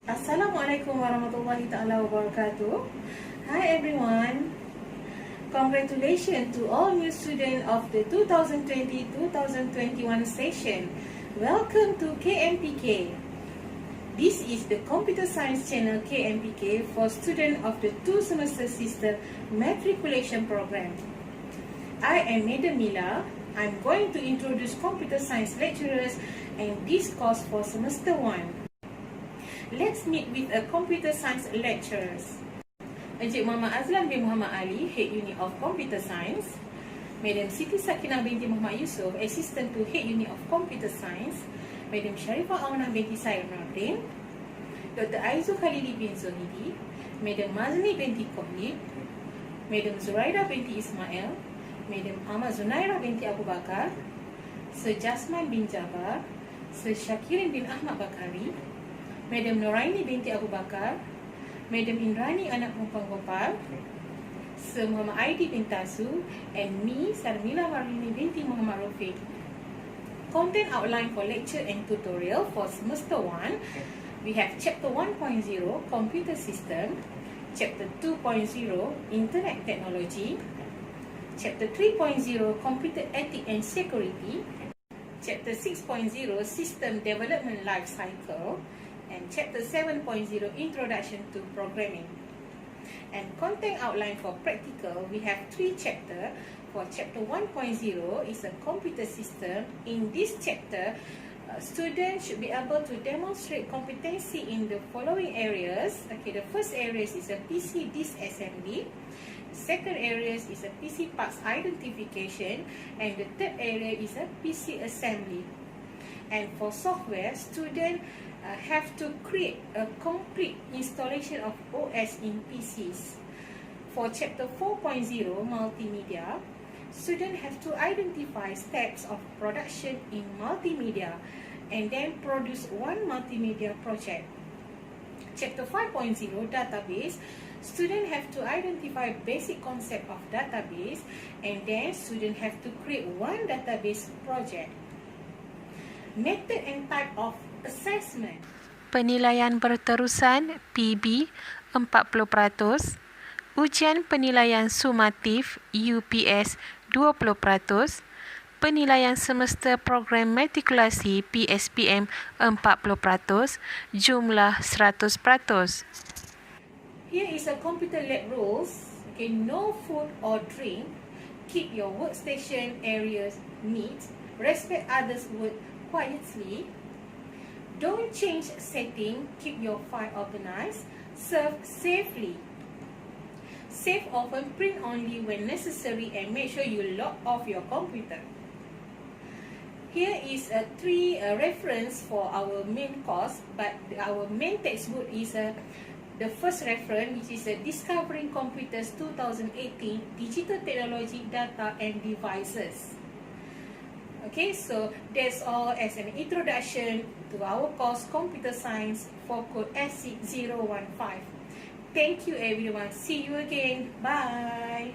Assalamualaikum warahmatullahi ta'ala wabarakatuh. Hi everyone. Congratulations to all new students of the 2020-2021 session. Welcome to KMPK. This is the Computer Science channel KMPK for students of the 2-semester system matriculation program. I am Madam Mila. I'm going to introduce computer science lecturers and this course for semester 1. Let's meet with a computer science lecturers. Encik Muhammad Azlan bin Muhammad Ali, Head Unit of Computer Science. Madam Siti Sakinah binti Muhammad Yusof, Assistant to Head Unit of Computer Science. Madam Sharifah Awnah binti Syed Nordin. Dr. Aizu Khalili bin Zohidi. Madam Mazni binti Kohlib. Madam Zuraida binti Ismail. Madam Ahmad Zunaira binti Abu Bakar. Sir Jasman bin Jabar. Sir Syakirin bin Ahmad Bakari. Madam Noraini binti Abu Bakar, Madam Indrani anak perempuan Gopal, Sir Muhammad Aidi bin Tasu, and me, Sarmila Marini binti Muhammad Rafiq. Content outline for lecture and tutorial for semester 1. We have Chapter 1.0 Computer System, Chapter 2.0 Internet Technology, Chapter 3.0 Computer Ethics and Security, Chapter 6.0 System Development Life Cycle, and Chapter 7.0 Introduction to Programming. And content outline for practical, we have 3 chapters. For Chapter 1.0 is a computer system. In this chapter, students should be able to demonstrate competency in the following areas. Okay, the first area is a PC disassembly. Second area is a PC parts identification, and the third area is a PC assembly. And for software, students have to create a complete installation of OS in PCs. For Chapter 4.0 Multimedia, students have to identify steps of production in multimedia and then produce one multimedia project. Chapter 5.0 Database, students have to identify basic concept of database and then students have to create one database project. Method and type of assessment. Penilaian berterusan PB 40%, ujian penilaian sumatif UPS 20%, penilaian semester program matrikulasi PSPM 40%, jumlah 100%. Here is a computer lab rules. Okay, no food or drink. Keep your workstation areas neat. Respect others' work quietly. Don't change setting. Keep your file organized. Serve safely. Save often, print only when necessary, and make sure you log off your computer. Here is a 3 reference for our main course, but our main textbook is the first reference, which is Discovering Computers 2018 Digital Technology, Data and Devices. Okay, so that's all as an introduction to our course Computer Science for code SC015. Thank you everyone. See you again. Bye.